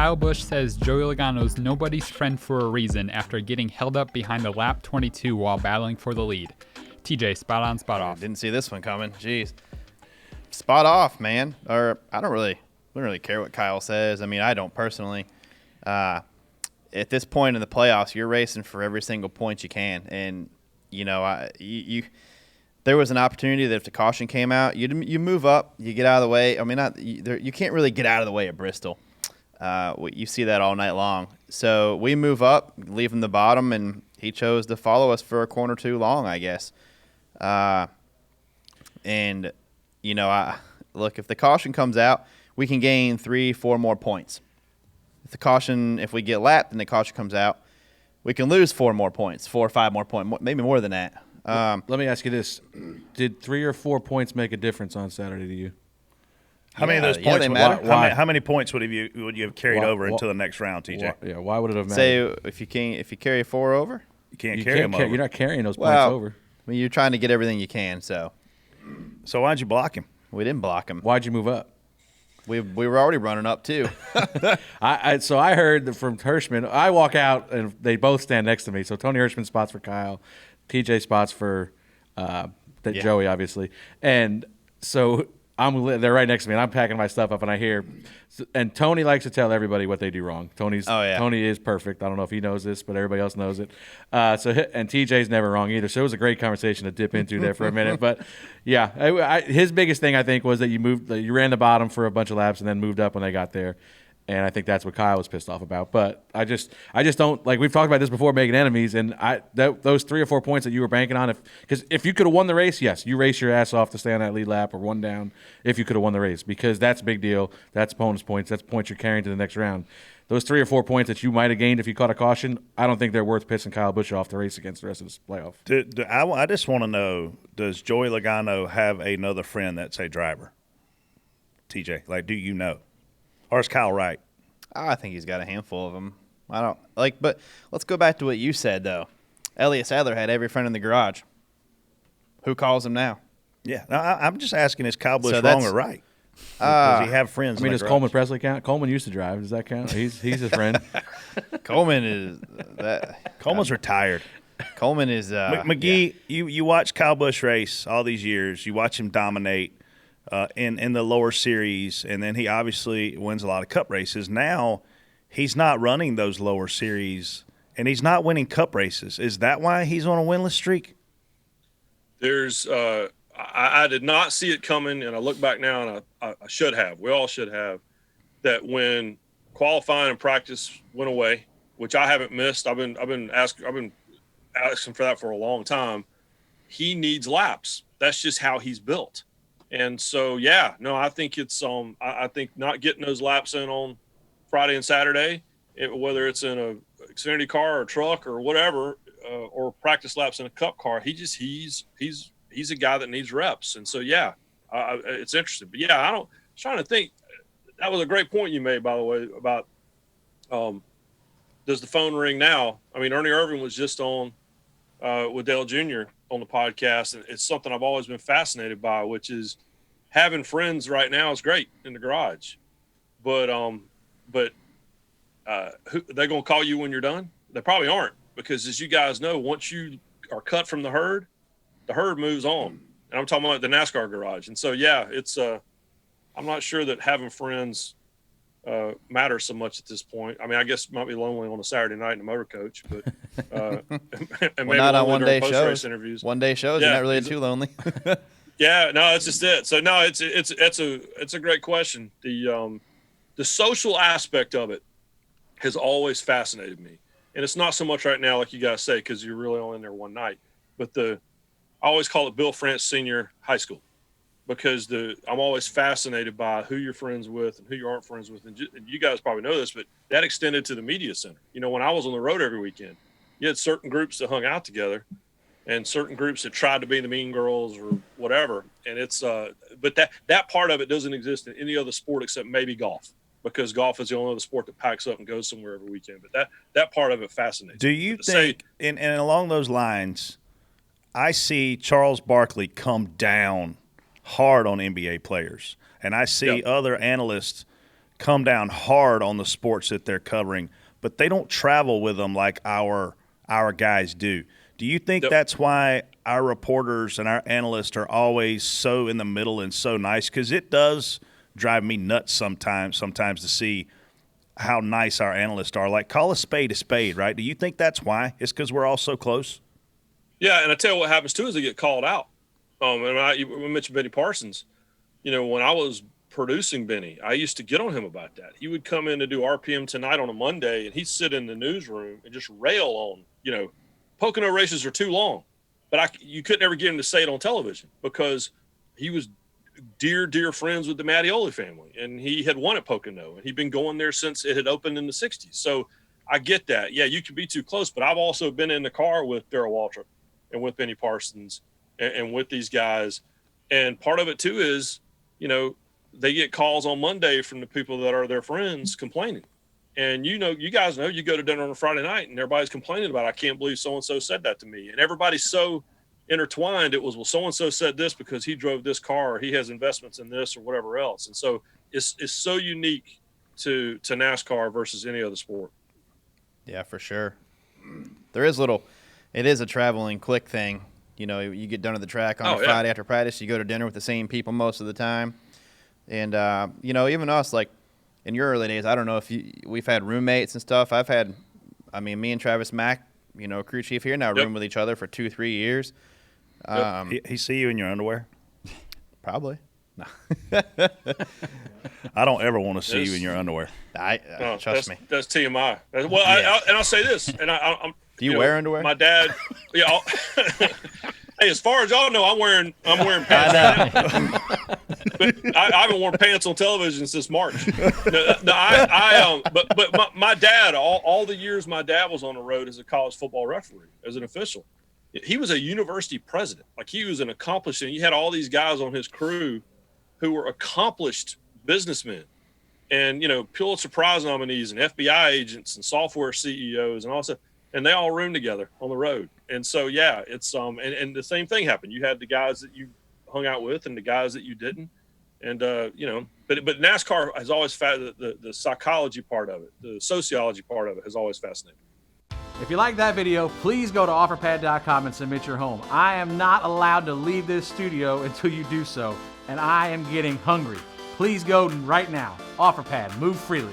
Kyle Busch says Joey Logano's nobody's friend for a reason after getting held up behind the lap 22 while battling for the lead. TJ, spot on, spot off. Didn't see this one coming. Jeez. Spot off, man. Or I don't really care what Kyle says. I mean, I don't personally. At this point in the playoffs, you're racing for every single point you can. And, you know, there was an opportunity that if the caution came out, you move up, you get out of the way. I mean, you can't really get out of the way at Bristol. You see that all night long. So we move up, leave him the bottom, and he chose to follow us for a corner too long, I guess. And, you know, look, if the caution comes out, we can gain 3-4 more points. If we get lapped and the caution comes out, we can lose 4 more points, 4 or 5 more points, maybe more than that. Let me ask you this. Did 3 or 4 points make a difference on Saturday to you? How many of those points? They matter. How many points would you have carried over into the next round, TJ? Why would it have mattered? Say if you carry 4 over, you can't carry them over. You're not carrying those points over. I mean, you're trying to get everything you can. So why'd you block him? We didn't block him. Why'd you move up? We were already running up too. So I heard from Hirschman. I walk out and they both stand next to me. So Tony Hirschman spots for Kyle, TJ spots for Joey, obviously, and so they're right next to me, and I'm packing my stuff up, and I hear, and Tony likes to tell everybody what they do wrong. Tony is perfect. I don't know if he knows this, but everybody else knows it. And TJ's never wrong either. So it was a great conversation to dip into there for a minute. But yeah, his biggest thing I think was that you ran the bottom for a bunch of laps and then moved up when they got there. And I think that's what Kyle was pissed off about. But I just don't, like, we've talked about this before, making enemies, and those 3 or 4 points that you were banking on, because if you could have won the race, yes, you race your ass off to stay on that lead lap or 1 down if you could have won the race, because that's a big deal. That's bonus points. That's points you're carrying to the next round. Those 3 or 4 points that you might have gained if you caught a caution, I don't think they're worth pissing Kyle Busch off to race against the rest of this playoff. I just want to know, does Joey Logano have another friend that's a driver? TJ, like, do you know? Or is Kyle right? I think he's got a handful of them. But let's go back to what you said, though. Elliott Sadler had every friend in the garage. Who calls him now? Yeah, I'm just asking, is Kyle Busch wrong or right? Does he have friends? I mean, does Coleman Presley count? Coleman used to drive. Does that count? He's his friend. Coleman is Coleman's retired. Coleman is McGee. Yeah. You watch Kyle Busch race all these years. You watch him dominate in the lower series, and then he obviously wins a lot of cup races. Now he's not running those lower series, and he's not winning cup races. Is that why he's on a winless streak? There's I did not see it coming, and I look back now, and I should have. We all should have. That when qualifying and practice went away, which I haven't missed. I've been asking for that for a long time. He needs laps. That's just how he's built. And so, I think it's I think not getting those laps in on Friday and Saturday, whether it's in a Xfinity car or truck or whatever, or practice laps in a cup car, he's a guy that needs reps. And so, it's interesting. But I was trying to think. That was a great point you made, by the way, about does the phone ring now? I mean, Ernie Irvin was just on with Dale Jr. on the podcast, and it's something I've always been fascinated by, which is having friends right now is great in the garage, but they're gonna call you when you're done? They probably aren't, because as you guys know, once you are cut from the herd moves on, and I'm talking about the NASCAR garage. And so it's I'm not sure that having friends matters so much at this point. I mean, I guess it might be lonely on a Saturday night in a motor coach, but and maybe not on one-day shows. Interviews. One-day shows, you're not really too lonely. Yeah, no, it's just it. So no, it's a great question. The social aspect of it has always fascinated me, and it's not so much right now, like you guys say, because you're really only in there one night. But I always call it Bill France Senior High School, because I'm always fascinated by who you're friends with and who you aren't friends with. And you guys probably know this, but that extended to the media center. You know, when I was on the road every weekend, you had certain groups that hung out together and certain groups that tried to be the mean girls or whatever. And it's but that part of it doesn't exist in any other sport except maybe golf, because golf is the only other sport that packs up and goes somewhere every weekend. But that part of it fascinates me. Do you think, and along those lines, I see Charles Barkley come down hard on NBA players, and I see other analysts come down hard on the sports that they're covering, but they don't travel with them like our guys do. Do you think that's why our reporters and our analysts are always so in the middle and so nice? Because it does drive me nuts sometimes to see how nice our analysts are. Like, call a spade, right? Do you think that's why? It's because we're all so close? Yeah, and I tell you what happens too is they get called out. And we mentioned Benny Parsons. You know, when I was producing Benny, I used to get on him about that. He would come in to do RPM Tonight on a Monday, and he'd sit in the newsroom and just rail on, you know, Pocono races are too long. But you couldn't ever get him to say it on television because he was dear friends with the Mattioli family, and he had won at Pocono, and he'd been going there since it had opened in the 60s. So I get that. Yeah, you could be too close, but I've also been in the car with Darrell Waltrip and with Benny Parsons and with these guys. And part of it, too, is, you know, they get calls on Monday from the people that are their friends complaining. And, you know, you guys know, you go to dinner on a Friday night and everybody's complaining about, I can't believe so-and-so said that to me. And everybody's so intertwined. It was, well, so-and-so said this because he drove this car or he has investments in this or whatever else. And so it's so unique to NASCAR versus any other sport. Yeah, for sure. It is a traveling quick thing. You know, you get done at the track on a Friday after practice, you go to dinner with the same people most of the time. And, you know, even us, like in your early days, I don't know if we've had roommates and stuff. Me and Travis Mack, you know, crew chief here, now room with each other for 2-3 years. He see you in your underwear? Probably. No. I don't ever want to see you in your underwear. Trust me. That's TMI. I'll say this, and I'm. Do you wear underwear? My dad. Yeah. Hey, as far as y'all know, I'm wearing pants now. But I haven't worn pants on television since March. But my dad, all the years my dad was on the road as a college football referee, as an official, he was a university president. Like, he was an accomplished, and you had all these guys on his crew who were accomplished businessmen and, you know, Pulitzer Prize nominees and FBI agents and software CEOs and all that. And they all roomed together on the road. And so, yeah, it's and the same thing happened. You had the guys that you hung out with and the guys that you didn't. And, you know, but NASCAR has always the psychology part of it, the sociology part of it has always fascinated me. If you like that video, please go to offerpad.com and submit your home. I am not allowed to leave this studio until you do so, and I am getting hungry. Please go right now. OfferPad, move freely.